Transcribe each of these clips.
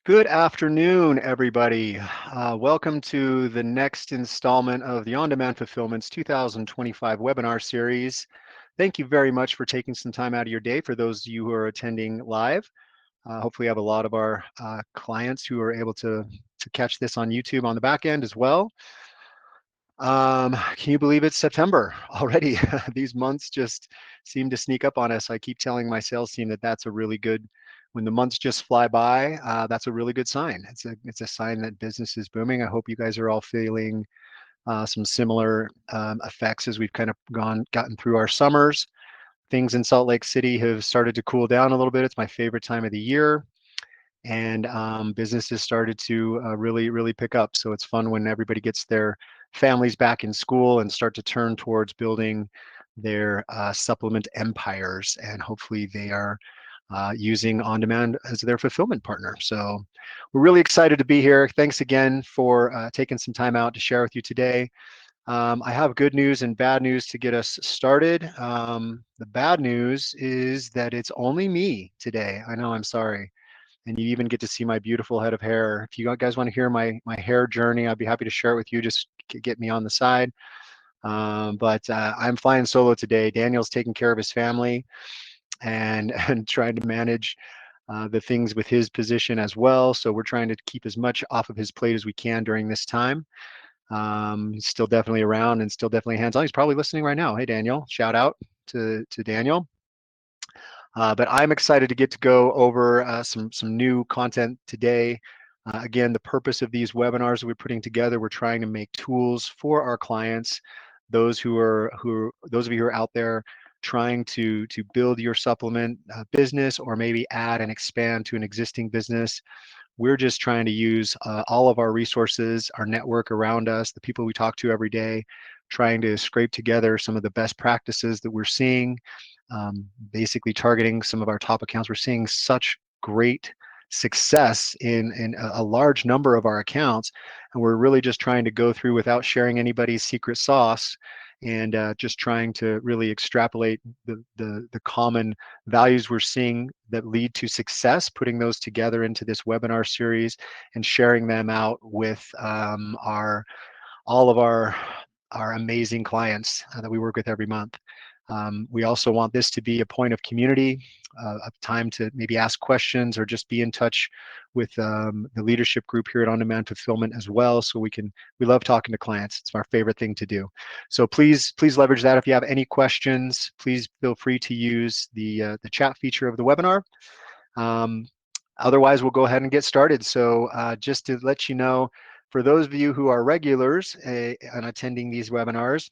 Good afternoon, everybody. Welcome to the next installment of the On-Demand Fulfillment's 2025 webinar series. Thank you very much for taking some time out of your day for those of you who are attending live. Hopefully we have a lot of our clients who are able to catch this on YouTube on the back end as well. Can you believe it's September already? These months just seem to sneak up on us. I keep telling my sales team that that's a really good, when the months just fly by, that's a really good sign. It's a sign that business is booming. I hope you guys are all feeling some similar effects as we've kind of gotten through our summers. Things in Salt Lake City have started to cool down a little bit. It's my favorite time of the year. And business has started to really pick up. So it's fun when everybody gets their families back in school and start to turn towards building their supplement empires. And hopefully they are using On-Demand as their fulfillment partner. So we're really excited to be here. Thanks again for taking some time out to share with you today. I have good news and bad news to get us started. The bad news is that it's only me today. I know, I'm sorry. And you even get to see my beautiful head of hair. If you guys want to hear my hair journey, I'd be happy to share it with you. Just get me on the side. But I'm flying solo today. Daniel's taking care of his family and trying to manage the things with his position as well. So we're trying to keep as much off of his plate as we can during this time. He's still definitely around and still definitely hands-on. He's probably listening right now. Hey, Daniel, shout out to Daniel. But I'm excited to get to go over some new content today. Again, the purpose of these webinars that we're putting together, we're trying to make tools for our clients, those of you who are out there trying to build your supplement business, or maybe add and expand to an existing business. We're just trying to use all of our resources, our network around us, the people we talk to every day, trying to scrape together some of the best practices that we're seeing, basically targeting some of our top accounts. We're seeing such great success in a large number of our accounts, and we're really just trying to go through without sharing anybody's secret sauce, and just trying to really extrapolate the common values we're seeing that lead to success, putting those together into this webinar series and sharing them out with all of our amazing clients that we work with every month. We also want this to be a point of community, a time to maybe ask questions or just be in touch with the leadership group here at On-Demand Fulfillment as well. So we love talking to clients. It's our favorite thing to do. So please leverage that. If you have any questions, please feel free to use the chat feature of the webinar. Otherwise, we'll go ahead and get started. So just to let you know, for those of you who are regulars and attending these webinars,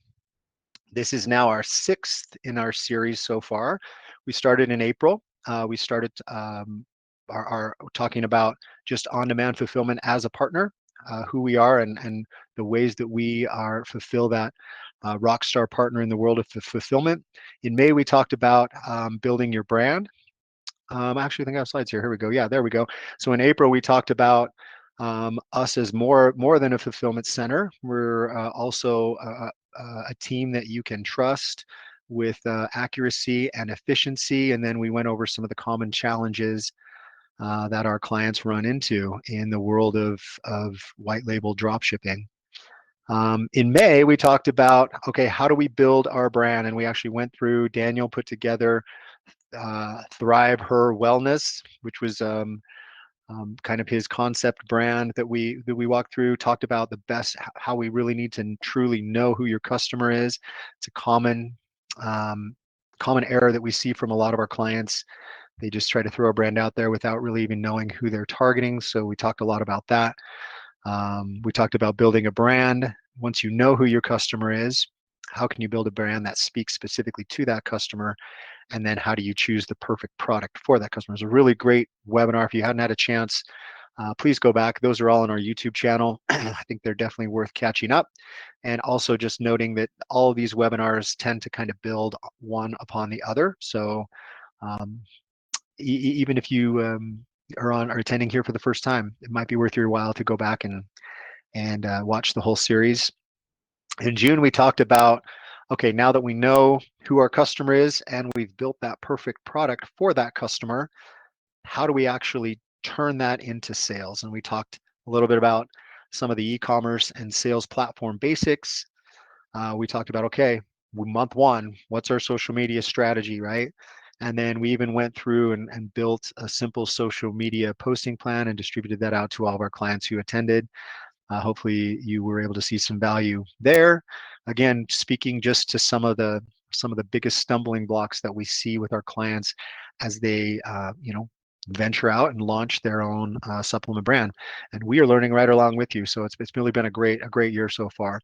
this is now our 6th in our series so far. We started in April. We started our talking about just on-demand fulfillment as a partner, who we are and the ways that we fulfill that rock star partner in the world of fulfillment. In May, we talked about building your brand. Actually, I think I have slides here. Here we go. Yeah, there we go. So in April, we talked about us as more than a fulfillment center. We're also a team that you can trust with accuracy and efficiency. And then we went over some of the common challenges that our clients run into in the world of white label drop shipping. In May, we talked about, okay, how do we build our brand? And we actually went through, Daniel put together Thrive Her Wellness, which was kind of his concept brand that we walked through, talked about the best, how we really need to truly know who your customer is. It's a common error that we see from a lot of our clients. They just try to throw a brand out there without really even knowing who they're targeting. So we talked a lot about that. We talked about building a brand. Once you know who your customer is, how can you build a brand that speaks specifically to that customer? And then how do you choose the perfect product for that customer? It's a really great webinar. If you hadn't had a chance, please go back. Those are all on our YouTube channel. I think they're definitely worth catching up. And also just noting that all of these webinars tend to kind of build one upon the other. So even if you are attending here for the first time, it might be worth your while to go back and watch the whole series. In June, we talked about, okay, now that we know who our customer is and we've built that perfect product for that customer, how do we actually turn that into sales. And we talked a little bit about some of the e-commerce and sales platform basics. We talked about, okay, month one, what's our social media strategy, right? And then we even went through and built a simple social media posting plan and distributed that out to all of our clients who attended. Hopefully you were able to see some value there. Again, speaking just to some of the biggest stumbling blocks that we see with our clients as they venture out and launch their own supplement brand. And we are learning right along with you. So it's really been a great year so far.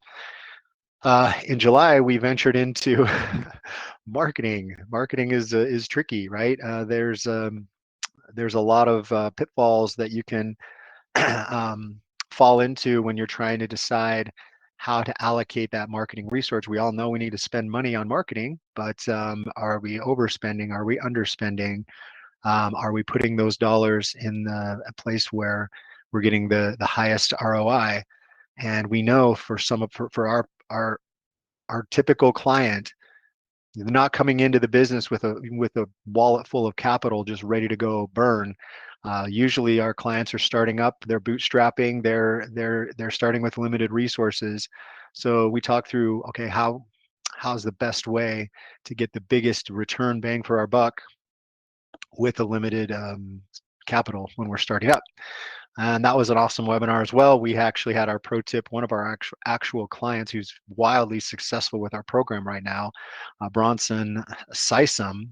In July, we ventured into marketing. Marketing is tricky, right? There's a lot of pitfalls that you can fall into when you're trying to decide how to allocate that marketing resource. We all know we need to spend money on marketing, but are we overspending? Are we underspending? Are we putting those dollars in a place where we're getting the highest ROI? And we know for our typical client, they're not coming into the business with a wallet full of capital just ready to go burn. Usually our clients are starting up, they're bootstrapping, they're starting with limited resources. So we talk through, okay, how's the best way to get the biggest return bang for our buck with a limited capital when we're starting up. And that was an awesome webinar as well. We actually had our pro tip, one of our actual clients who's wildly successful with our program right now, Bronson Sysum,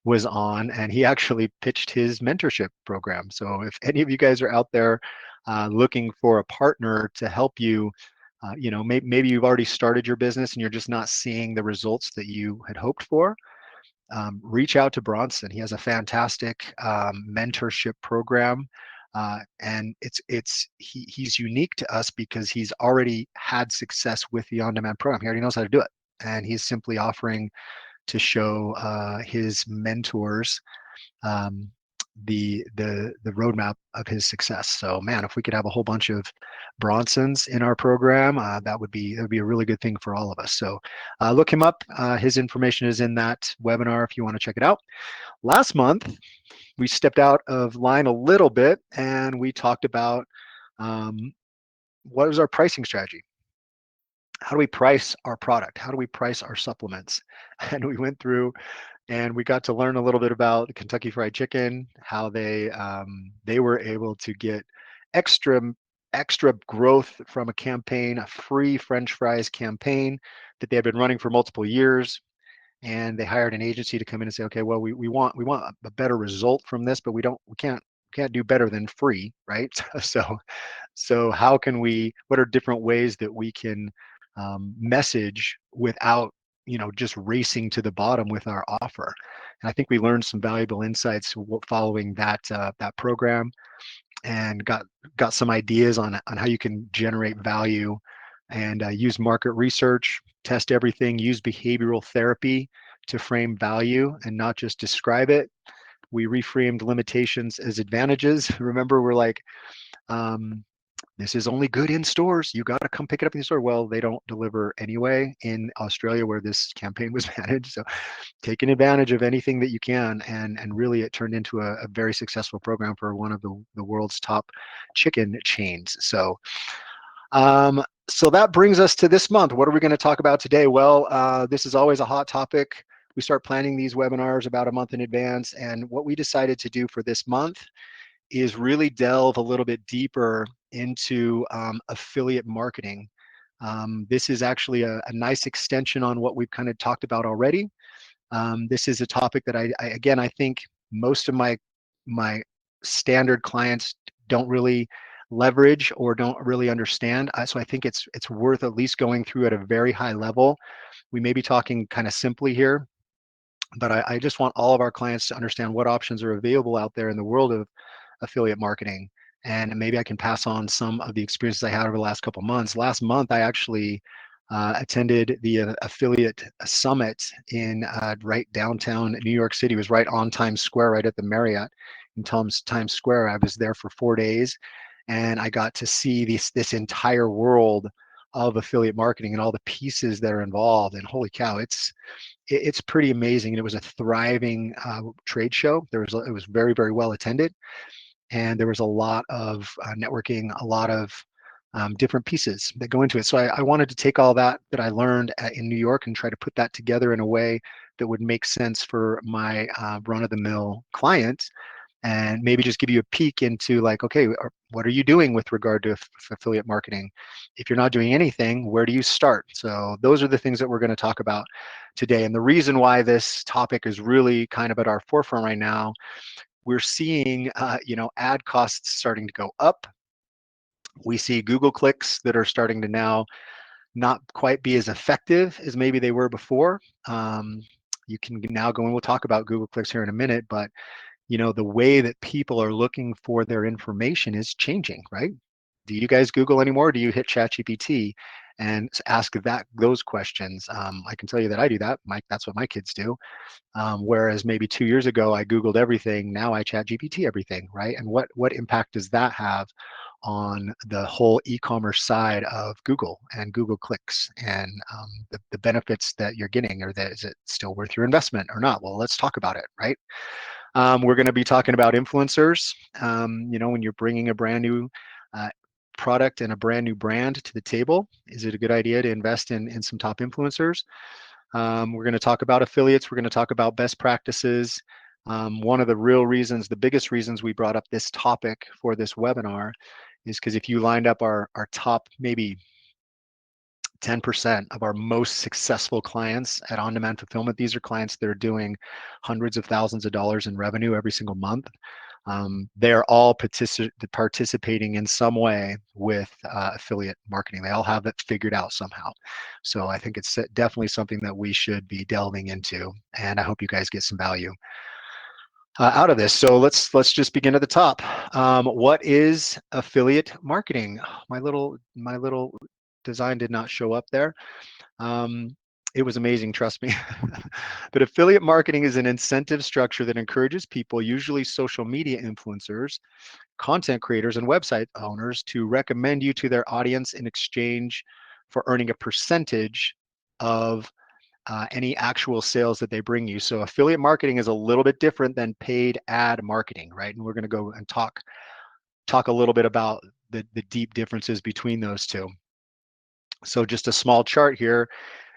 was on, and he actually pitched his mentorship program. So if any of you guys are out there looking for a partner to help you, maybe you've already started your business and you're just not seeing the results that you had hoped for, reach out to Bronson. He has a fantastic mentorship program. And he's unique to us because he's already had success with the on-demand program. He already knows how to do it, and he's simply offering to show his mentors the roadmap of his success. So, man, if we could have a whole bunch of Bronsons in our program, that would be a really good thing for all of us. So, look him up. His information is in that webinar if you want to check it out. Last month, we stepped out of line a little bit and we talked about what is our pricing strategy? How do we price our product? How do we price our supplements? And we went through and we got to learn a little bit about Kentucky Fried Chicken, how they were able to get extra growth from a campaign, a free French fries campaign that they had been running for multiple years. And they hired an agency to come in and say, okay, well, we want a better result from this, but we can't do better than free, right? So how can what are different ways that we can message without just racing to the bottom with our offer? And I think we learned some valuable insights following that program, and got some ideas on how you can generate value and use market research, test everything, use behavioral therapy to frame value and not just describe it. We reframed limitations as advantages. Remember, we're like, this is only good in stores. You got to come pick it up in the store. Well, they don't deliver anyway in Australia where this campaign was managed. So taking advantage of anything that you can. And really it turned into a very successful program for one of the world's top chicken chains. So that brings us to this month. What are we going to talk about today? Well, this is always a hot topic. We start planning these webinars about a month in advance. And what we decided to do for this month is really delve a little bit deeper into affiliate marketing. This is actually a nice extension on what we've kind of talked about already. This is a topic that I think most of my standard clients don't really leverage or don't really understand. So I think it's worth at least going through at a very high level. We may be talking kind of simply here, but I just want all of our clients to understand what options are available out there in the world of affiliate marketing. And maybe I can pass on some of the experiences I had over the last couple of months. Last month, I actually attended the affiliate summit in right downtown New York City. It was right on Times Square, right at the Marriott in Times Square. I was there for 4 days, and I got to see this entire world of affiliate marketing and all the pieces that are involved. And holy cow, it's pretty amazing. And it was a thriving trade show. It was very, very well attended. and there was a lot of networking, a lot of different pieces that go into it. So I wanted to take all that I learned in New York and try to put that together in a way that would make sense for my run-of-the-mill client, and maybe just give you a peek into like, okay, what are you doing with regard to affiliate marketing? If you're not doing anything, where do you start? So those are the things that we're going to talk about today. And the reason why this topic is really kind of at our forefront right now, we're seeing, ad costs starting to go up. We see Google clicks that are starting to now not quite be as effective as maybe they were before. You can now go, and we'll talk about Google clicks here in a minute, but the way that people are looking for their information is changing, right? Do you guys Google anymore? Do you hit ChatGPT and ask those questions? I can tell you that I do that. That's what my kids do. Whereas maybe 2 years ago, I Googled everything. Now I ChatGPT everything, right? And what impact does that have on the whole e-commerce side of Google and Google clicks, and the benefits that you're getting? Or is it still worth your investment or not? Well, let's talk about it, right? We're going to be talking about influencers. When you're bringing a brand new product and a brand new brand to the table, is it a good idea to invest in some top influencers? We're going to talk about affiliates. We're going to talk about best practices. One of the biggest reasons we brought up this topic for this webinar is because if you lined up our top maybe 10% of our most successful clients at on-demand fulfillment, these are clients that are doing hundreds of thousands of dollars in revenue every single month. They're all participating in some way with affiliate marketing. They all have it figured out somehow. So I think it's definitely something that we should be delving into, and I hope you guys get some value out of this. So let's just begin at the top. What is affiliate marketing? My little design did not show up there. It was amazing, trust me. But affiliate marketing is an incentive structure that encourages people, usually social media influencers, content creators, and website owners, to recommend you to their audience in exchange for earning a percentage of any actual sales that they bring you. So affiliate marketing is a little bit different than paid ad marketing, right? And we're going to go and talk a little bit about the deep differences between those two. So just a small chart here.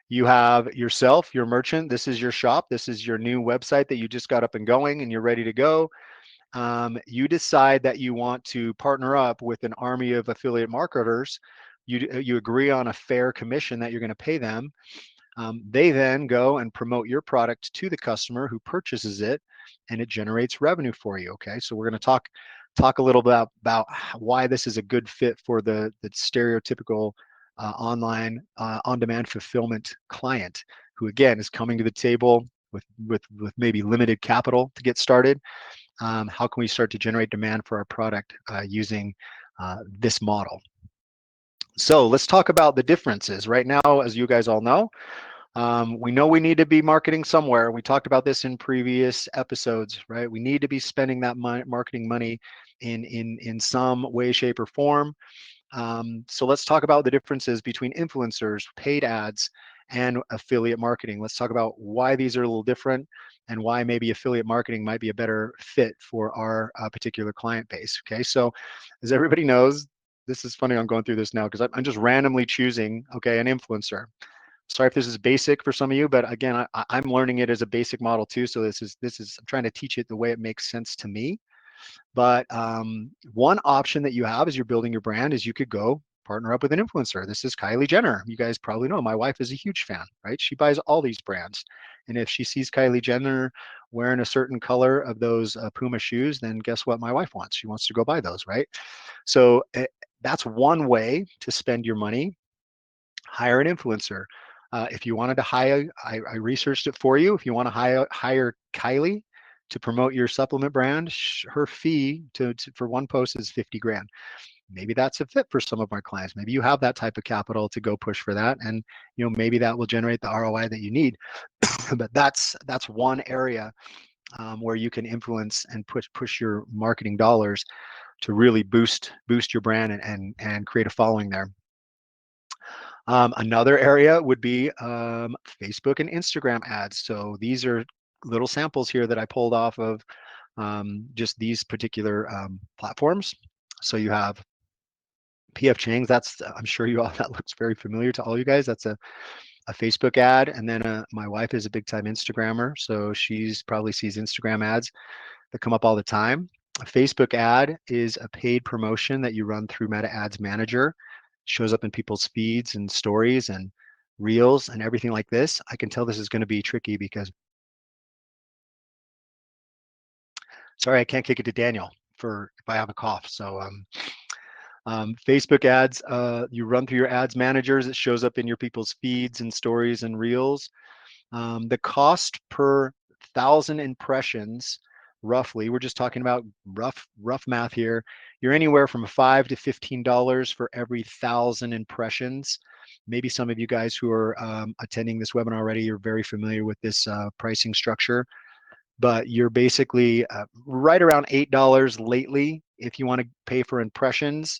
You have yourself, your merchant. This is your shop. This is your new website that you just got up and going and you're ready to go. You decide that you want to partner up with an army of affiliate marketers. You agree on a fair commission that you're going to pay them. They then go and promote your product to the customer who purchases it, and it generates revenue for you. Okay, so we're going to talk a little bit about why this is a good fit for the stereotypical online on-demand fulfillment client, who again is coming to the table with maybe limited capital to get started. How can we start to generate demand for our product using this model? So let's talk about the differences. Right now, as you guys all know, we need to be marketing somewhere. We talked about this in previous episodes, right? We need to be spending that marketing money in some way, shape, or form. So let's talk about the differences between influencers, paid ads, and affiliate marketing. Let's talk about why these are a little different and why maybe affiliate marketing might be a better fit for our particular client base. Okay, so as everybody knows, this is funny, I'm going through this now because I'm just randomly choosing, okay, an influencer. Sorry if this is basic for some of you, but again, I'm learning it as a basic model too. So this is I'm trying to teach it the way it makes sense to me. But one option that you have as you're building your brand is you could go partner up with an influencer. This is Kylie Jenner. You guys probably know my wife is a huge fan, right? She buys all these brands. And if she sees Kylie Jenner wearing a certain color of those Puma shoes, then guess what my wife wants? She wants to go buy those, right? So that's one way to spend your money. Hire an influencer. If you wanted to hire, I researched it for you. If you want to hire Kylie to promote your supplement brand, her fee for one post is 50 grand. Maybe that's a fit for some of my clients. Maybe you have that type of capital to go push for that, and maybe that will generate the ROI that you need. But that's one area where you can influence and push your marketing dollars to really boost your brand and create a following there. Another area would be Facebook and Instagram ads. So these are little samples here that I pulled off of just these particular platforms. So you have PF Chang's. That's, I'm sure you all, that looks very familiar to all you guys. That's a Facebook ad. And then my wife is a big time Instagrammer, so she's probably sees Instagram ads that come up all the time. A Facebook ad is a paid promotion that you run through Meta Ads Manager. It shows up in people's feeds and stories and reels and everything like this. I can tell this is going to be tricky because, sorry, I can't kick it to Daniel for if I have a cough. So Facebook ads, you run through your ads managers. It shows up in your people's feeds and stories and reels. The cost per 1,000 impressions, roughly, we're just talking about rough math here. You're anywhere from $5 to $15 for every 1,000 impressions. Maybe some of you guys who are attending this webinar already, you're very familiar with this pricing structure, but you're basically right around $8 lately if you want to pay for impressions.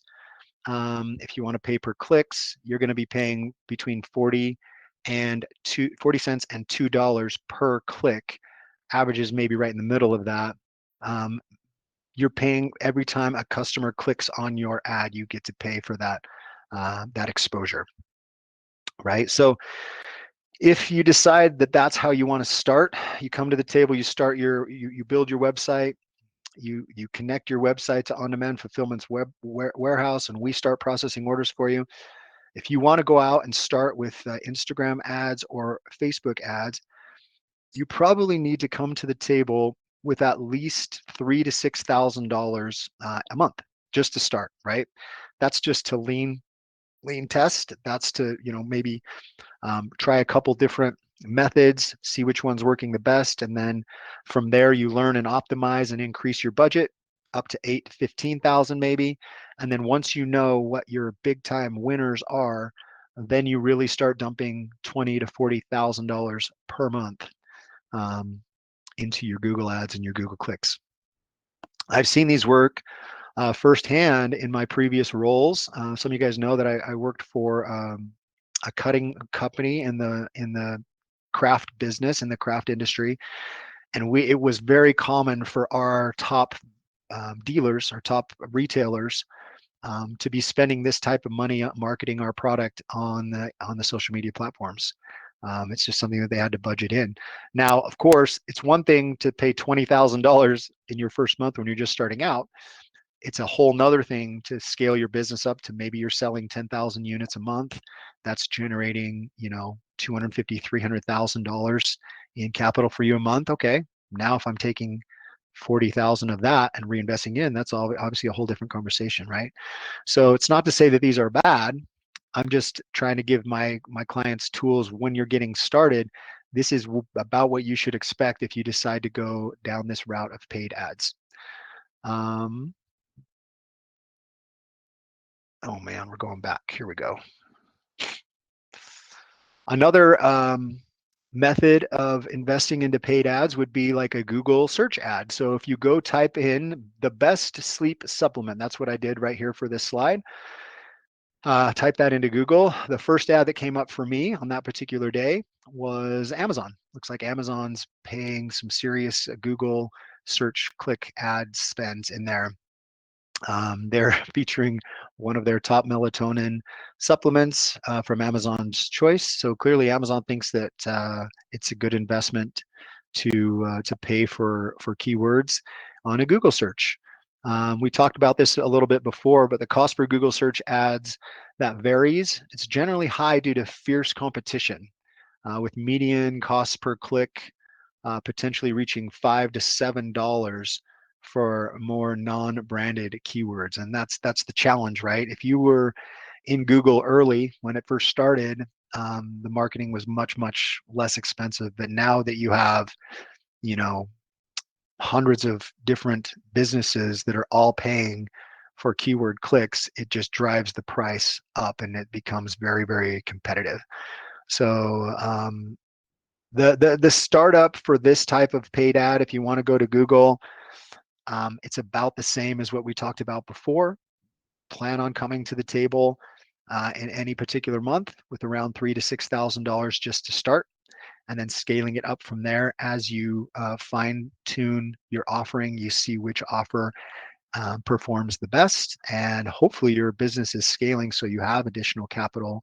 If you want to pay per clicks, you're going to be paying between 40 cents and $2 per click. Averages maybe right in the middle of that. You're paying every time a customer clicks on your ad, you get to pay for that that exposure, right? So if you decide that that's how you want to start, you come to the table, you start you build your website, you connect your website to On-Demand Fulfillment's warehouse, and we start processing orders for you. If you want to go out and start with Instagram ads or Facebook ads, you probably need to come to the table with at least $3,000 to $6,000 a month just to start, right? That's just to lean test. That's to, maybe try a couple different methods, see which one's working the best, and then from there you learn and optimize and increase your budget up to 8,000 to 15,000 maybe. And then once you know what your big time winners are, then you really start dumping $20,000 to $40,000 per month into your Google ads and your Google clicks. I've seen these work firsthand in my previous roles. Some of you guys know that I worked for a cutting company in the craft business, in the craft industry, and it was very common for our top dealers, our top retailers, to be spending this type of money marketing our product on the social media platforms. It's just something that they had to budget in. Now, of course, it's one thing to pay $20,000 in your first month when you're just starting out. It's a whole nother thing to scale your business up to maybe you're selling 10,000 units a month. That's generating, $250,000, $300,000 in capital for you a month. Okay, now if I'm taking 40,000 of that and reinvesting in, that's obviously a whole different conversation, right? So it's not to say that these are bad. I'm just trying to give my clients tools when you're getting started. This is about what you should expect if you decide to go down this route of paid ads. Oh man, we're going back. Here we go. Another method of investing into paid ads would be like a Google search ad. So if you go type in the best sleep supplement, that's what I did right here for this slide. Type that into Google. The first ad that came up for me on that particular day was Amazon. Looks like Amazon's paying some serious Google search click ad spends in there. They're featuring one of their top melatonin supplements from Amazon's choice. So clearly, Amazon thinks that it's a good investment to pay for keywords on a Google search. We talked about this a little bit before, but the cost for Google search ads that varies. It's generally high due to fierce competition, with median costs per click potentially reaching $5 to $7 for more non-branded keywords. And that's the challenge, right? If you were in Google early when it first started, the marketing was much less expensive. But now that you have, hundreds of different businesses that are all paying for keyword clicks, it just drives the price up and it becomes very competitive. So the startup for this type of paid ad, if you want to go to Google, it's about the same as what we talked about before. Plan on coming to the table in any particular month with around $3,000 to $6,000 just to start. and then scaling it up from there. As you fine tune your offering, you see which offer performs the best, and hopefully your business is scaling so you have additional capital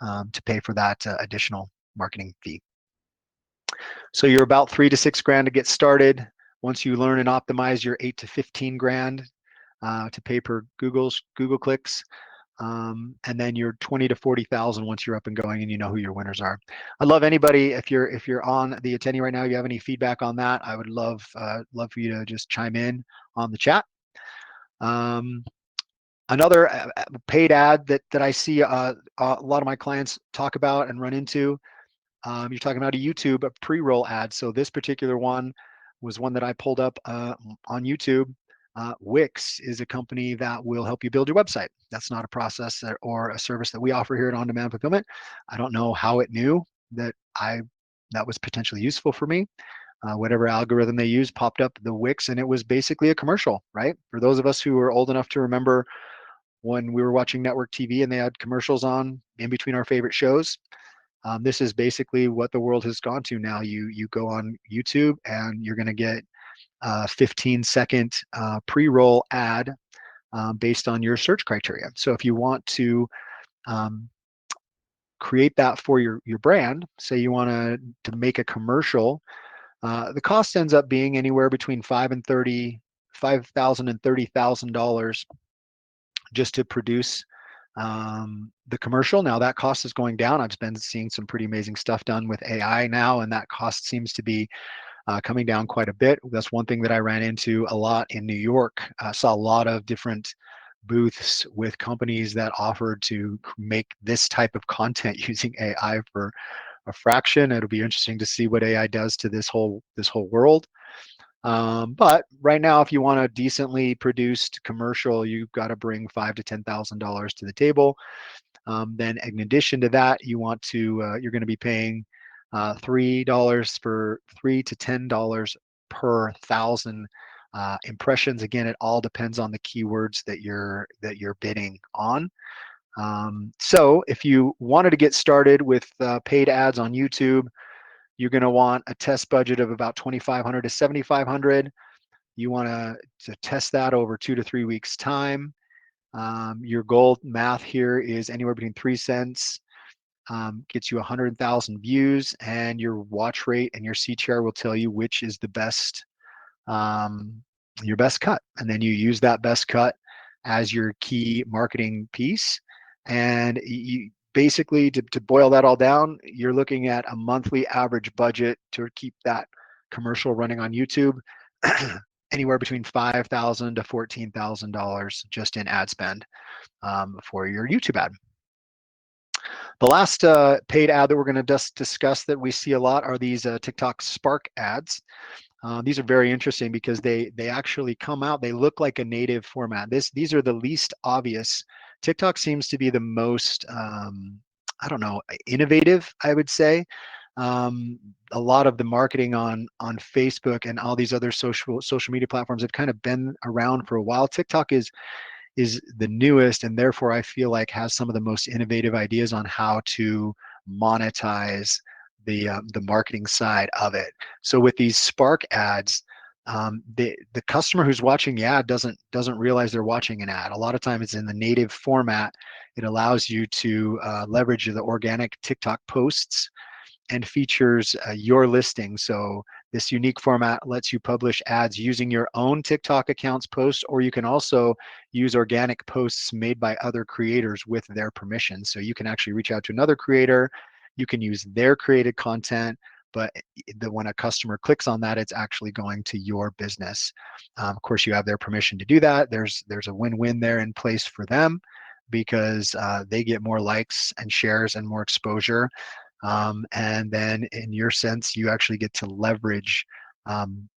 to pay for that additional marketing fee. So you're about 3 to 6 grand to get started. Once you learn and optimize, you're 8 to 15 grand to pay per Google clicks. And then you're 20 to 40,000 once you're up and going and you know who your winners are. I'd love anybody, if you're on the attendee right now, you have any feedback on that, I would love for you to just chime in on the chat. Another paid ad that I see a lot of my clients talk about and run into, you're talking about a YouTube pre-roll ad. So this particular one was one that I pulled up on YouTube. Wix is a company that will help you build your website. That's not a process or a service that we offer here at On Demand Fulfillment. I don't know how it knew that that was potentially useful for me. Whatever algorithm they used popped up the Wix, and it was basically a commercial, right? For those of us who are old enough to remember when we were watching network TV and they had commercials on in between our favorite shows. This is basically what the world has gone to now. You go on YouTube and you're going to get a 15-second pre-roll ad based on your search criteria. So if you want to create that for your brand, say you want to make a commercial, the cost ends up being anywhere between $5,000 and $30,000 just to produce the commercial. Now that cost is going down. I've been seeing some pretty amazing stuff done with AI now, and that cost seems to be coming down quite a bit. That's one thing that I ran into a lot in New York. I saw a lot of different booths with companies that offered to make this type of content using AI for a fraction. It'll be interesting to see what AI does to this whole world. But right now, if you want a decently produced commercial, you've got to bring $5,000 to $10,000 to the table. Then, in addition to that, you're going to be paying $3 to $10 per thousand impressions. Again, it all depends on the keywords that you're bidding on. So, if you wanted to get started with paid ads on YouTube, you're going to want a test budget of about $2,500 to $7,500. You want to test that over 2 to 3 weeks time. Your goal math here is anywhere between 3 cents, gets you 100,000 views, and your watch rate and your CTR will tell you which is the best, your best cut. And then you use that best cut as your key marketing piece. And you basically, to boil that all down, you're looking at a monthly average budget to keep that commercial running on YouTube, anywhere between $5,000 to $14,000 just in ad spend for your YouTube ad. The last paid ad that we're going to discuss that we see a lot are these TikTok Spark ads. These are very interesting because they actually come out, they look like a native format. These are the least obvious. TikTok seems to be the most, I don't know, innovative, I would say. A lot of the marketing on Facebook and all these other social media platforms have kind of been around for a while. TikTok is the newest, and therefore I feel like has some of the most innovative ideas on how to monetize the marketing side of it. So with these Spark ads, the customer who's watching the ad doesn't realize they're watching an ad. A lot of times it's in the native format. It allows you to leverage the organic TikTok posts and features your listing. So this unique format lets you publish ads using your own TikTok account's posts, or you can also use organic posts made by other creators with their permission. So you can actually reach out to another creator, you can use their created content, but when a customer clicks on that, it's actually going to your business. Of course, you have their permission to do that. There's a win-win there in place for them because they get more likes and shares and more exposure. And then in your sense, you actually get to leverage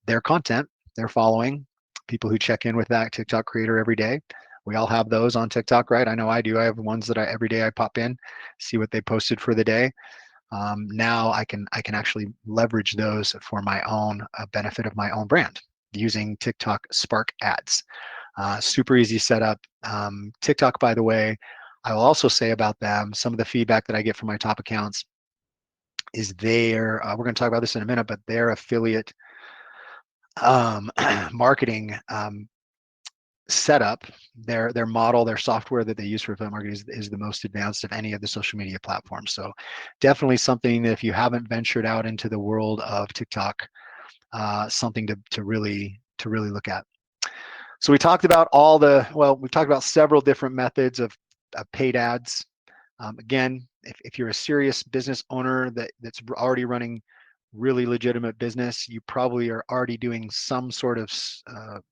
their content, their following, people who check in with that TikTok creator every day. We all have those on TikTok, right? I know I do. I have ones that every day I pop in, see what they posted for the day. Now I can actually leverage those for my own benefit of my own brand using TikTok Spark ads. Super easy setup. TikTok, by the way, I will also say about them, some of the feedback that I get from my top accounts is their, we're going to talk about this in a minute, but their affiliate marketing setup, their model, their software that they use for affiliate marketing is the most advanced of any of the social media platforms. So definitely something that if you haven't ventured out into the world of TikTok, something to really look at. So we talked about we talked about several different methods of paid ads. Again, if you're a serious business owner that's already running really legitimate business, you probably are already doing some sort of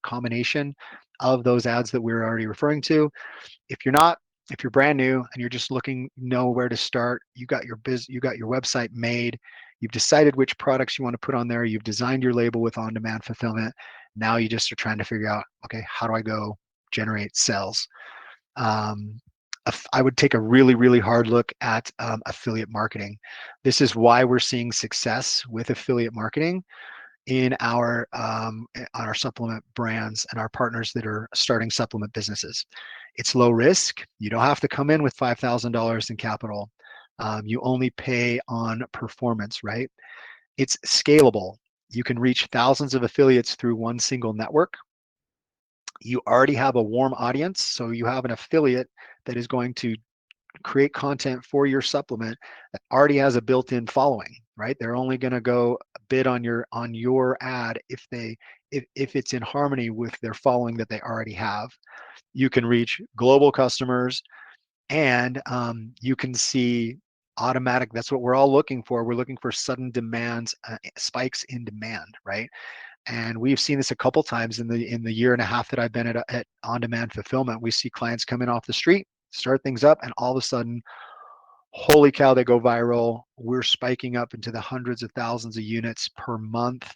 combination of those ads that we're already referring to. If you're not, if you're brand new and you're just looking, know where to start, you got your website made, you've decided which products you want to put on there, you've designed your label with on-demand fulfillment. Now you just are trying to figure out, okay, how do I go generate sales? I would take a really hard look at affiliate marketing. This is why we're seeing success with affiliate marketing in on our supplement brands and our partners that are starting supplement businesses. It's low risk. You don't have to come in with $5,000 in capital. You only pay on performance, right? It's scalable. You can reach thousands of affiliates through one single network. You already have a warm audience, so you have an affiliate that is going to create content for your supplement that already has a built-in following, right? They're only going to go bid on your ad if it's in harmony with their following that they already have. You can reach global customers, and you can see automatic. That's what we're all looking for. We're looking for sudden demands, spikes in demand, right? And we've seen this a couple times in the year and a half that I've been at on-demand fulfillment. We see clients come in off the street, start things up, and all of a sudden, holy cow, they go viral. We're spiking up into the hundreds of thousands of units per month.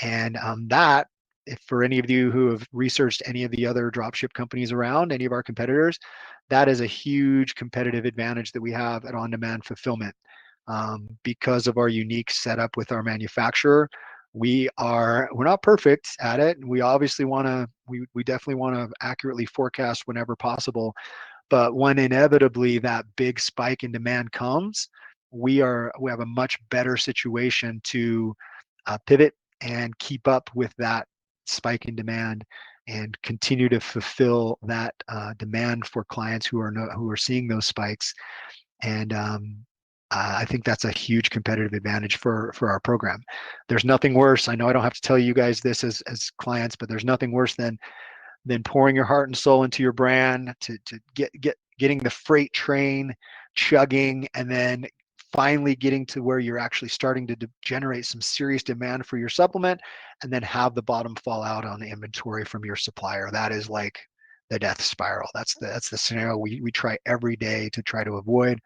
And that, if for any of you who have researched any of the other dropship companies around, any of our competitors, that is a huge competitive advantage that we have at on-demand fulfillment. Because of our unique setup with our manufacturer, we're not perfect at it. We obviously we definitely want to accurately forecast whenever possible. But when inevitably that big spike in demand comes, we have a much better situation to pivot and keep up with that spike in demand and continue to fulfill that demand for clients who are seeing those spikes. And I think that's a huge competitive advantage for our program. There's nothing worse. I know I don't have to tell you guys this as clients, but there's nothing worse than pouring your heart and soul into your brand to getting the freight train chugging, and then finally getting to where you're actually starting to generate some serious demand for your supplement, and then have the bottom fall out on the inventory from your supplier. That is like the death spiral. That's the scenario we try every day to try to avoid.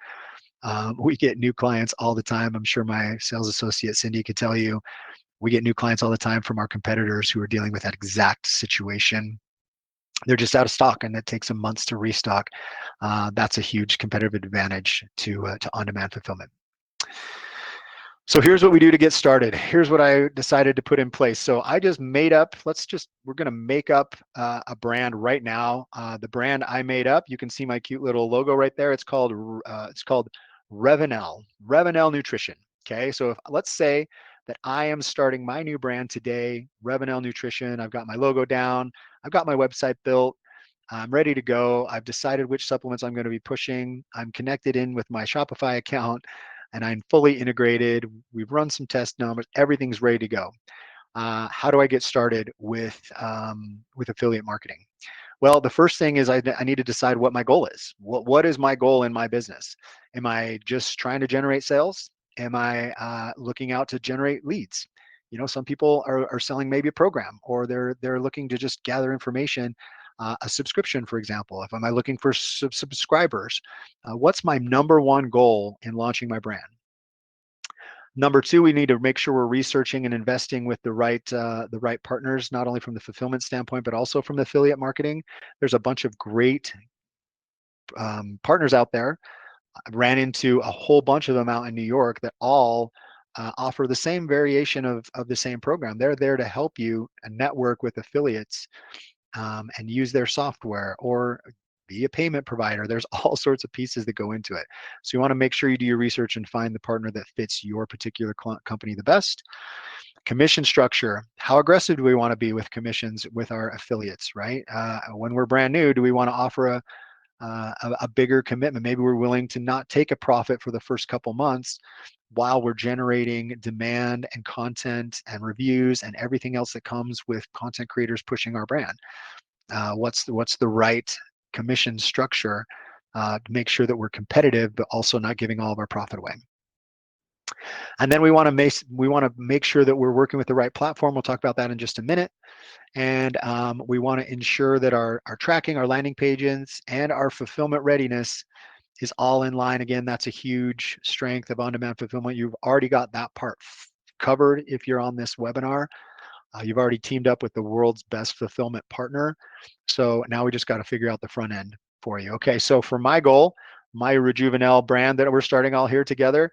We get new clients all the time. I'm sure my sales associate Cindy could tell you, we get new clients all the time from our competitors who are dealing with that exact situation. They're just out of stock, and it takes them months to restock. That's a huge competitive advantage to on-demand fulfillment. So here's what we do to get started. Here's what I decided to put in place. So I just made up, we're gonna make up a brand right now. The brand I made up, you can see my cute little logo right there. It's called Revenel Nutrition. Okay, so let's say that I am starting my new brand today, Revenel Nutrition. I've got my logo down. I've got my website built. I'm ready to go. I've decided which supplements I'm going to be pushing. I'm connected in with my Shopify account, and I'm fully integrated. We've run some test numbers. Everything's ready to go. How do I get started with affiliate marketing? Well, the first thing is I need to decide what my goal is. What is my goal in my business? Am I just trying to generate sales? Am I looking out to generate leads? You know, some people are selling maybe a program, or they're looking to just gather information, a subscription, for example. Am I looking for subscribers? What's my number one goal in launching my brand? Number two, we need to make sure we're researching and investing with the right partners, not only from the fulfillment standpoint, but also from the affiliate marketing. There's a bunch of great partners out there. I ran into a whole bunch of them out in New York that all offer the same variation of the same program. They're there to help you network with affiliates and use their software, or be a payment provider. There's all sorts of pieces that go into it. So you want to make sure you do your research and find the partner that fits your particular company the best. Commission structure. How aggressive do we want to be with commissions with our affiliates, right? When we're brand new, do we want to offer a bigger commitment? Maybe we're willing to not take a profit for the first couple months while we're generating demand and content and reviews and everything else that comes with content creators pushing our brand. What's the right commission structure to make sure that we're competitive, but also not giving all of our profit away? And then we want to make sure that we're working with the right platform. We'll talk about that in just a minute. And we want to ensure that our tracking, our landing pages, and our fulfillment readiness is all in line. Again, that's a huge strength of on-demand fulfillment. You've already got that part covered if you're on this webinar. You've already teamed up with the world's best fulfillment partner. So now we just got to figure out the front end for you. Okay, so for my goal, my Rejuvenel brand that we're starting all here together,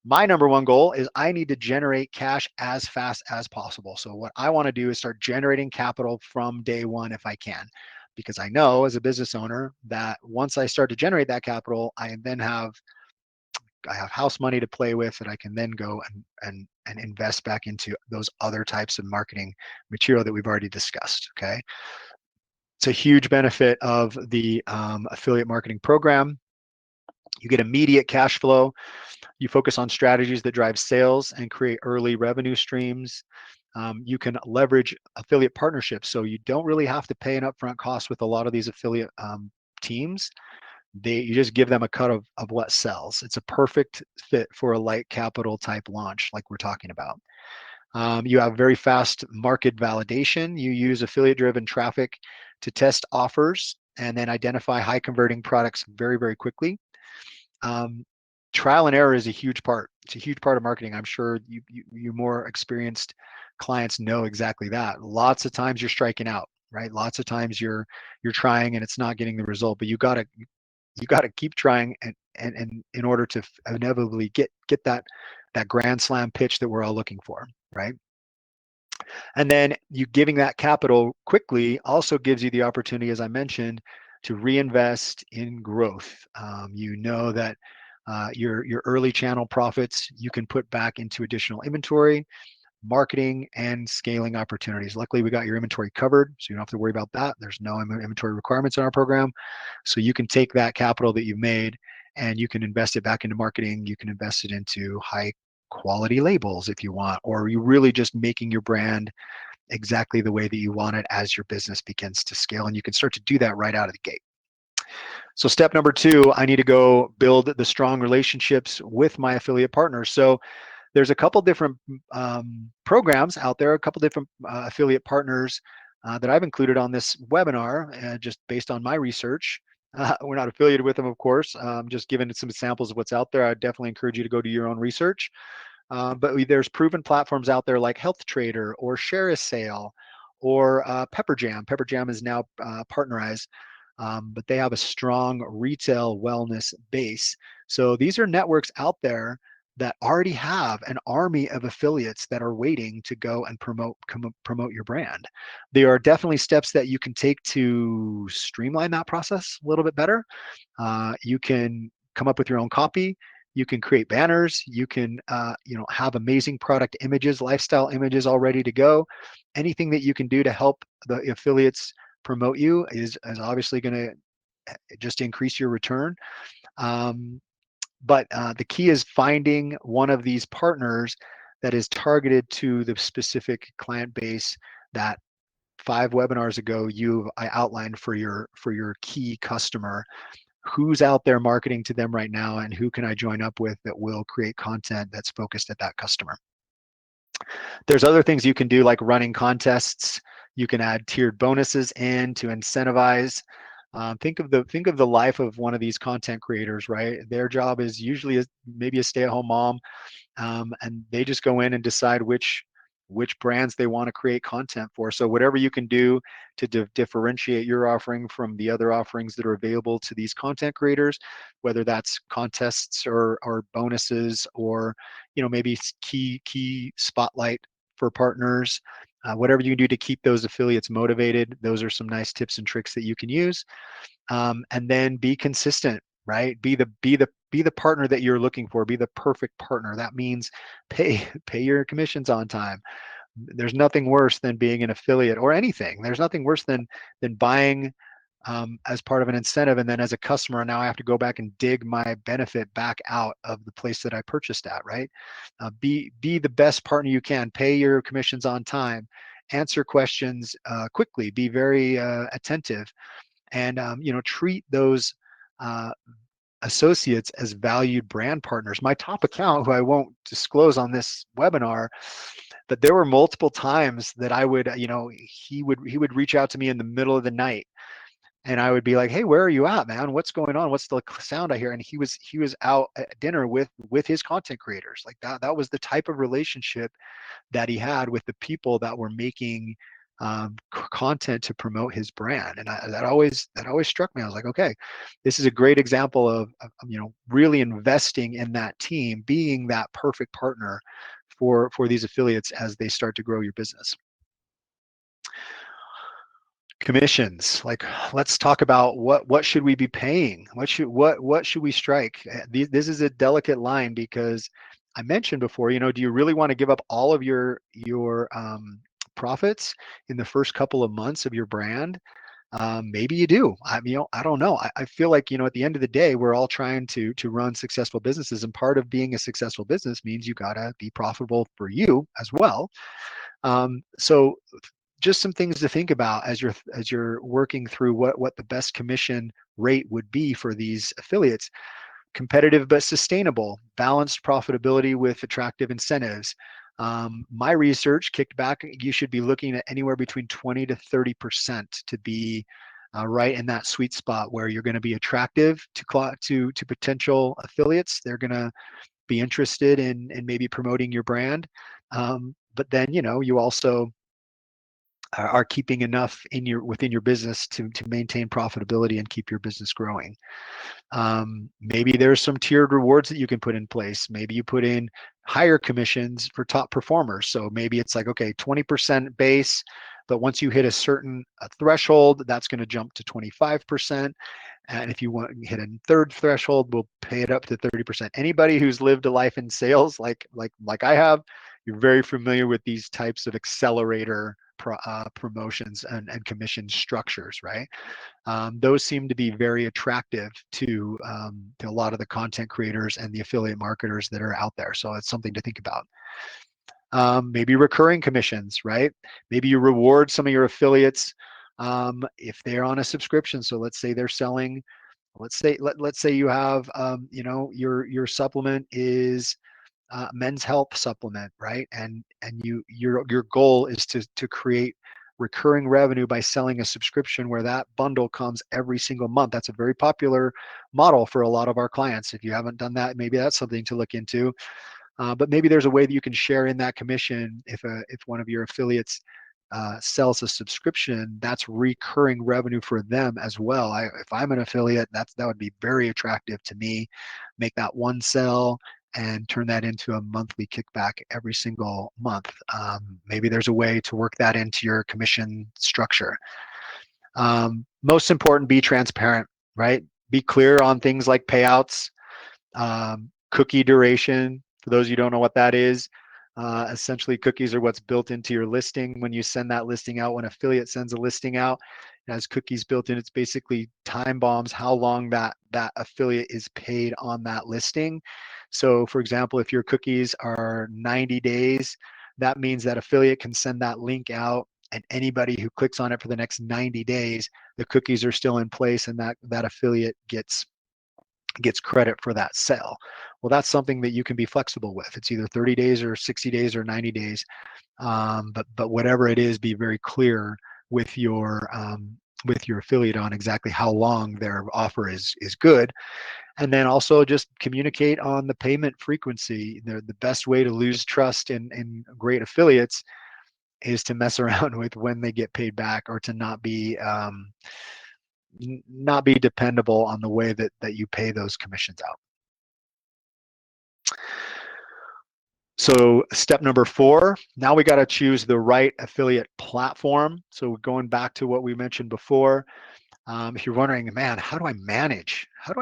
my number one goal is I need to generate cash as fast as possible. So what I want to do is start generating capital from day one if I can, because I know as a business owner that once I start to generate that capital, I have house money to play with that I can then go and invest back into those other types of marketing material that we've already discussed. Okay, it's a huge benefit of the affiliate marketing program. You get immediate cash flow. You focus on strategies that drive sales and create early revenue streams. You can leverage affiliate partnerships, so you don't really have to pay an upfront cost with a lot of these affiliate teams. You just give them a cut of what sells. It's a perfect fit for a light capital type launch like we're talking about. You have very fast market validation. You use affiliate driven traffic to test offers and then identify high converting products very, very quickly. Trial and error is a huge part. It's a huge part of marketing. I'm sure you more experienced clients know exactly that. Lots of times you're striking out, right? Lots of times you're trying and it's not getting the result, but you gotta keep trying and in order to inevitably get that grand slam pitch that we're all looking for, right? And then you giving that capital quickly also gives you the opportunity, as I mentioned, to reinvest in growth. You know that your early channel profits you can put back into additional inventory, marketing, and scaling opportunities. Luckily, we got your inventory covered, so you don't have to worry about that. There's no inventory requirements in our program. So you can take that capital that you've made and you can invest it back into marketing. You can invest it into high quality labels if you want, or you really just making your brand exactly the way that you want it as your business begins to scale. And you can start to do that right out of the gate. So step number 2, I need to go build the strong relationships with my affiliate partners. So there's a couple different programs out there, a couple different affiliate partners that I've included on this webinar, just based on my research. We're not affiliated with them, of course. Just giving some examples of what's out there. I definitely encourage you to go do your own research. But there's proven platforms out there like Health Trader or Share a Sale or Pepperjam. Pepperjam is now partnerized, but they have a strong retail wellness base. So these are networks out there that already have an army of affiliates that are waiting to go and promote your brand. There are definitely steps that you can take to streamline that process a little bit better. You can come up with your own copy. You can create banners. You can have amazing product images, lifestyle images all ready to go. Anything that you can do to help the affiliates promote you is obviously going to just increase your return. But the key is finding one of these partners that is targeted to the specific client base that 5 webinars ago I outlined for your key customer. Who's out there marketing to them right now, and who can I join up with that will create content that's focused at that customer? There's other things you can do, like running contests. You can add tiered bonuses in to incentivize. Think of the life of one of these content creators, right? Their job is usually maybe a stay-at-home mom, and they just go in and decide which brands they want to create content for. So whatever you can do to differentiate your offering from the other offerings that are available to these content creators, whether that's contests or bonuses, or maybe key spotlight for partners, Whatever you can do to keep those affiliates motivated, those are some nice tips and tricks that you can use. And then be consistent, right? Be the partner that you're looking for. Be the perfect partner. That means pay your commissions on time. There's nothing worse than being an affiliate or anything. There's nothing worse than buying as part of an incentive, and then as a customer, now I have to go back and dig my benefit back out of the place that I purchased at. Right? Be the best partner you can. Pay your commissions on time. Answer questions quickly. Be very attentive, and treat those uh, associates as valued brand partners. My top account, who I won't disclose on this webinar, but there were multiple times that I would, he would reach out to me in the middle of the night, and I would be like, "Hey, where are you at, man? What's going on? What's the sound I hear?" And he was out at dinner with his content creators. Like that was the type of relationship that he had with the people that were making content to promote his brand. And that always struck me. I was like, okay, this is a great example of really investing in that team, being that perfect partner for these affiliates as they start to grow your business. Commissions, like, let's talk about what should we be paying? What should we strike? This is a delicate line, because I mentioned before, do you really want to give up all of your profits in the first couple of months of your brand? Maybe you do. I don't know. I feel like, at the end of the day, we're all trying to run successful businesses, and part of being a successful business means you gotta be profitable for you as well. So just some things to think about as you're working through what the best commission rate would be for these affiliates. Competitive but sustainable, balanced profitability with attractive incentives. My research kicked back, you should be looking at anywhere between 20 to 30% to be right in that sweet spot where you're going to be attractive to potential affiliates. They're going to be interested in maybe promoting your brand. But then, you also are keeping enough within your business to maintain profitability and keep your business growing. Maybe there's some tiered rewards that you can put in place. Maybe you put in higher commissions for top performers. So maybe it's like, okay, 20% base, but once you hit a certain threshold, that's going to jump to 25%. And if you want to hit a third threshold, we'll pay it up to 30%. Anybody who's lived a life in sales, like I have, you're very familiar with these types of accelerator promotions and commission structures, right? Those seem to be very attractive to a lot of the content creators and the affiliate marketers that are out there. So it's something to think about. Maybe recurring commissions, right? Maybe you reward some of your affiliates if they're on a subscription. So let's say they're selling. Let's say you have your supplement is men's health supplement, right? And your goal is to create recurring revenue by selling a subscription where that bundle comes every single month. That's a very popular model for a lot of our clients. If you haven't done that, maybe that's something to look into. But maybe there's a way that you can share in that commission. If one of your affiliates sells a subscription, that's recurring revenue for them as well. If I'm an affiliate, that would be very attractive to me. Make that one sell and turn that into a monthly kickback every single month. Maybe there's a way to work that into your commission structure. Most important, be transparent, right? Be clear on things like payouts, cookie duration. For those of you who don't know what that is, essentially cookies are what's built into your listing. When you send that listing out, when affiliate sends a listing out, it has cookies built in. It's basically time bombs how long that affiliate is paid on that listing. So for example, if your cookies are 90 days, that means that affiliate can send that link out, and anybody who clicks on it for the next 90 days, the cookies are still in place, and that affiliate gets credit for that sale. Well, that's something that you can be flexible with. It's either 30 days or 60 days or 90 days. But whatever it is, be very clear with your affiliate on exactly how long their offer is good. And then also just communicate on the payment frequency. The best way to lose trust in great affiliates is to mess around with when they get paid back, or to not be dependable on the way that you pay those commissions out. So step number 4, now we got to choose the right affiliate platform. So going back to what we mentioned before, if you're wondering, man, how do I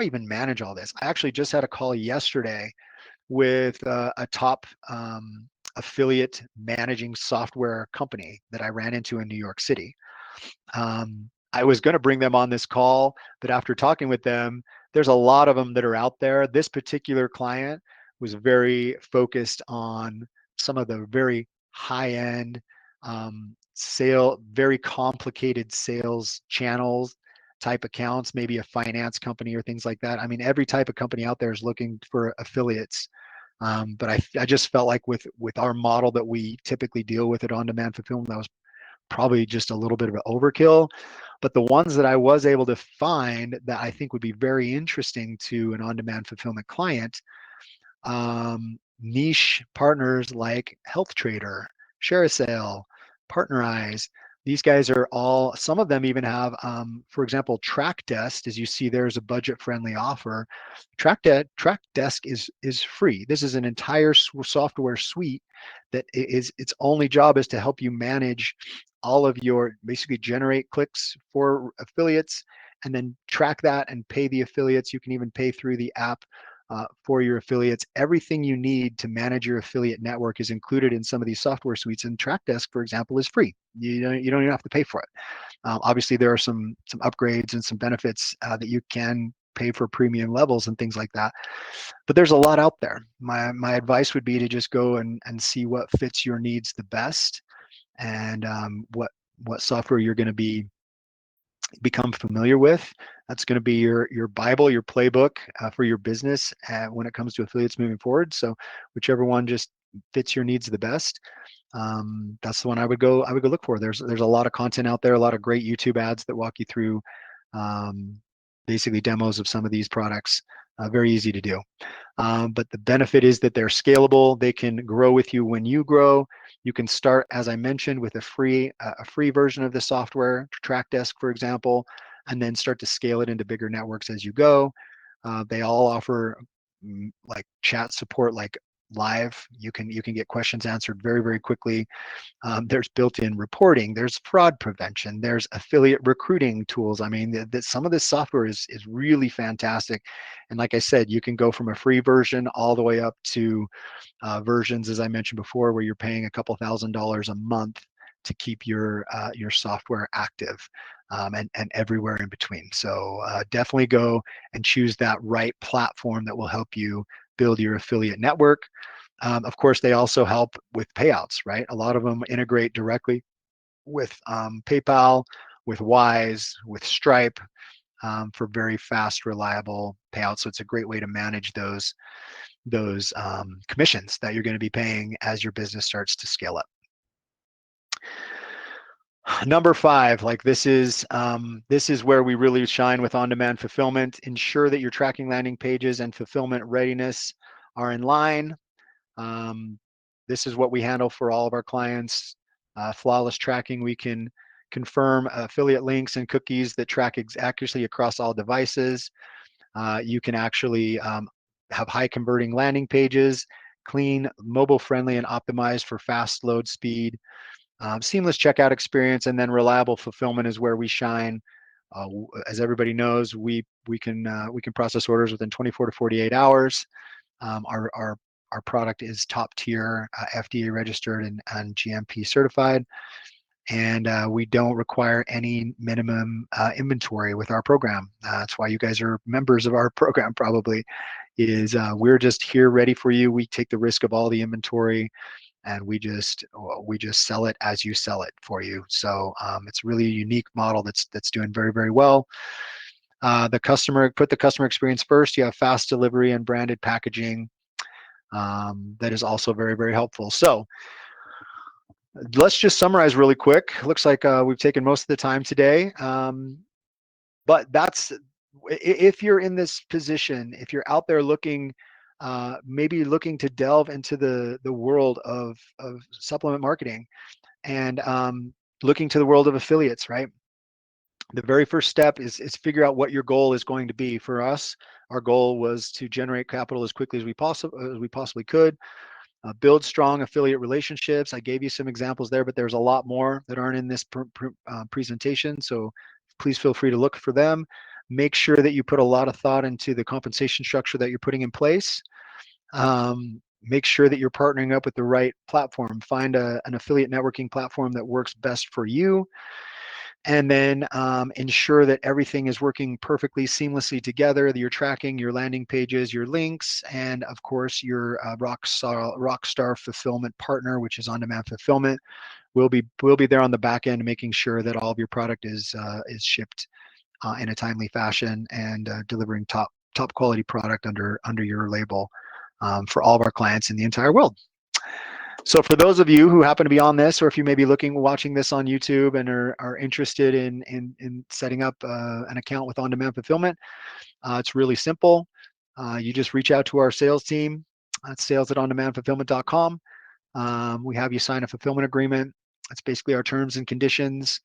even manage all this? I actually just had a call yesterday with a top affiliate managing software company that I ran into in New York City. I was going to bring them on this call, but after talking with them, there's a lot of them that are out there. This particular client was very focused on some of the very high end very complicated sales channels type accounts, maybe a finance company or things like that. I mean, every type of company out there is looking for affiliates. But I just felt like with our model that we typically deal with at on-demand fulfillment, that was probably just a little bit of an overkill. But the ones that I was able to find that I think would be very interesting to an on-demand fulfillment client, niche partners like Health Trader, ShareASale, Partnerize. These guys are all, some of them even have, for example, TrackDesk, as you see there's a budget-friendly offer. TrackDesk is free. This is an entire software suite that is, its only job is to help you manage all of your, basically generate clicks for affiliates and then track that and pay the affiliates. You can even pay through the app for your affiliates. Everything you need to manage your affiliate network is included in some of these software suites. And TrackDesk, for example, is free. You don't even have to pay for it. Obviously, there are some upgrades and some benefits that you can pay for premium levels and things like that. But there's a lot out there. My advice would be to just go and see what fits your needs the best, and what software you're going to become familiar with. That's going to be your Bible, your playbook for your business when it comes to affiliates moving forward. So whichever one just fits your needs the best, that's the one I would go look for. There's a lot of content out there, a lot of great YouTube ads that walk you through basically demos of some of these products. Very easy to do. But the benefit is that they're scalable. They can grow with you when you grow. You can start, as I mentioned, with a free version of the software, TrackDesk, for example, and then start to scale it into bigger networks as you go. They all offer like chat support, like live. You can get questions answered very, very quickly. There's built-in reporting, there's fraud prevention, there's affiliate recruiting tools. I mean, some of this software is really fantastic. And like I said, you can go from a free version all the way up to versions, as I mentioned before, where you're paying a couple $1,000s a month to keep your software active, and everywhere in between. So definitely go and choose that right platform that will help you build your affiliate network. Of course, they also help with payouts, right? A lot of them integrate directly with PayPal, with Wise, with Stripe, for very fast, reliable payouts. So it's a great way to manage those commissions that you're going to be paying as your business starts to scale up. Number 5, like this is where we really shine with on-demand fulfillment. Ensure that your tracking landing pages and fulfillment readiness are in line. This is what we handle for all of our clients. Flawless tracking. We can confirm affiliate links and cookies that track accuracy across all devices. You can actually have high converting landing pages, clean, mobile friendly, and optimized for fast load speed. Seamless checkout experience, and then reliable fulfillment is where we shine. As everybody knows, we can process orders within 24 to 48 hours. Our product is top tier, FDA registered and GMP certified, and we don't require any minimum inventory with our program. That's why you guys are members of our program probably, is we're just here ready for you. We take the risk of all the inventory, and we just sell it as you sell it for you. So it's really a unique model that's doing very, very well. Put the customer experience first. You have fast delivery and branded packaging. That is also very, very helpful. So let's just summarize really quick. Looks like we've taken most of the time today. But that's, if you're in this position, if you're out there looking, maybe looking to delve into the world of supplement marketing, and looking to the world of affiliates, right? The very first step is figure out what your goal is going to be. For us, our goal was to generate capital as quickly as we possibly could. Build strong affiliate relationships. I gave you some examples there, but there's a lot more that aren't in this presentation. So please feel free to look for them. Make sure that you put a lot of thought into the compensation structure that you're putting in place. Make sure that you're partnering up with the right platform. Find an affiliate networking platform that works best for you. And then ensure that everything is working perfectly seamlessly together, that you're tracking your landing pages, your links, and of course your rockstar fulfillment partner, which is on-demand fulfillment, will be there on the back end, making sure that all of your product is shipped in a timely fashion and delivering top quality product under your label for all of our clients in the entire world. So for those of you who happen to be on this, or if you may be watching this on YouTube and are interested in setting up an account with on-demand fulfillment, it's really simple. You just reach out to our sales team at sales@ondemandfulfillment.com. We have you sign a fulfillment agreement. That's basically our terms and conditions.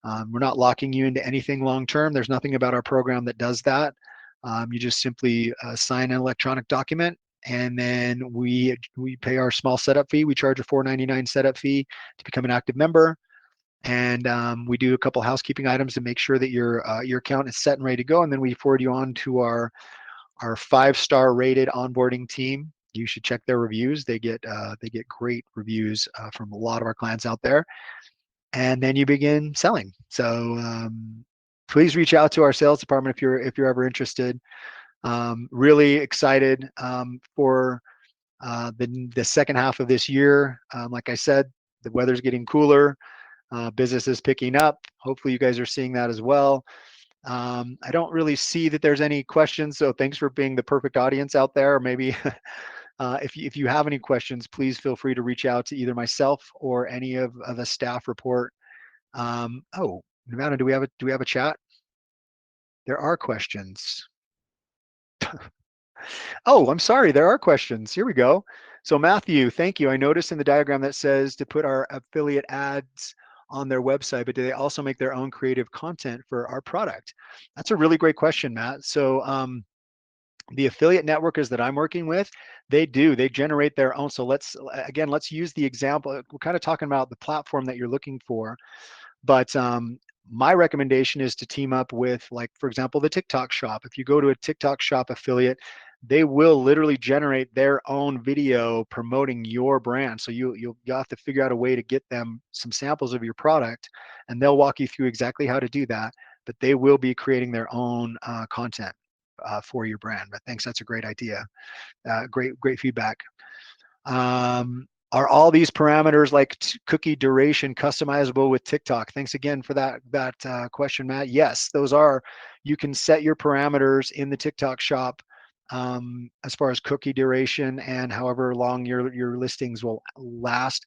We're not locking you into anything long-term. There's nothing about our program that does that. You just simply sign an electronic document, and then we pay our small setup fee. We charge a $4.99 setup fee to become an active member, and we do a couple housekeeping items to make sure that your account is set and ready to go, and then we forward you on to our 5-star rated onboarding team. You should check their reviews. They get great reviews from a lot of our clients out there, and then you begin selling. So please reach out to our sales department if you're ever interested. Really excited for the second half of this year. Like I said, the weather's getting cooler. Business is picking up. Hopefully you guys are seeing that as well. I don't really see that there's any questions, so thanks for being the perfect audience out there. Or maybe if you have any questions, please feel free to reach out to either myself or any of the staff report. Oh, Nevada, do we have a chat? There are questions. Oh, I'm sorry, there are questions. Here we go. So Matthew, thank you. I noticed in the diagram that says to put our affiliate ads on their website, but do they also make their own creative content for our product? That's a really great question, Matt. So the affiliate networkers that I'm working with, they generate their own. So let's use the example. We're kind of talking about the platform that you're looking for, but my recommendation is to team up with, like, for example, the TikTok shop. If you go to a TikTok shop affiliate, they will literally generate their own video promoting your brand. So you'll have to figure out a way to get them some samples of your product, and they'll walk you through exactly how to do that. But they will be creating their own content for your brand. But thanks, that's a great idea. Great feedback. Are all these parameters like cookie duration customizable with TikTok? Thanks again for that question, Matt. Yes, those are. You can set your parameters in the TikTok shop as far as cookie duration and however long your listings will last.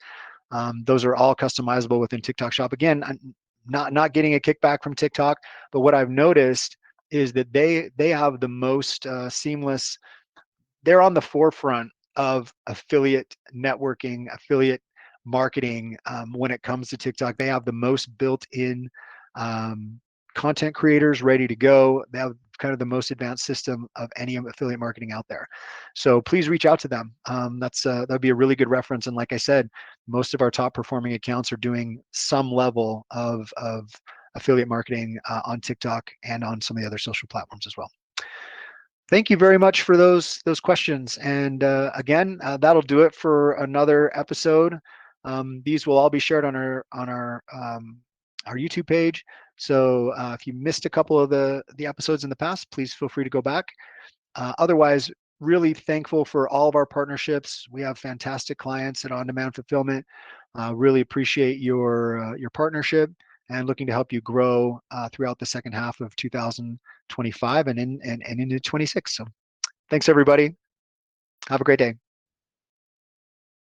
Those are all customizable within TikTok shop. Again, I'm not getting a kickback from TikTok, but what I've noticed is that they have the most seamless. They're on the forefront of affiliate networking, affiliate marketing. When it comes to TikTok, they have the most built-in content creators ready to go. They have kind of the most advanced system of any affiliate marketing out there. So please reach out to them. That'd be a really good reference. And like I said, most of our top performing accounts are doing some level of affiliate marketing on TikTok and on some of the other social platforms as well. Thank you very much for those questions. And again, that'll do it for another episode. These will all be shared on our YouTube page. So if you missed a couple of the episodes in the past, please feel free to go back. Otherwise, really thankful for all of our partnerships. We have fantastic clients at On Demand Fulfillment. Really appreciate your partnership, and looking to help you grow throughout the second half of 2025 and into 26. So thanks, everybody. Have a great day.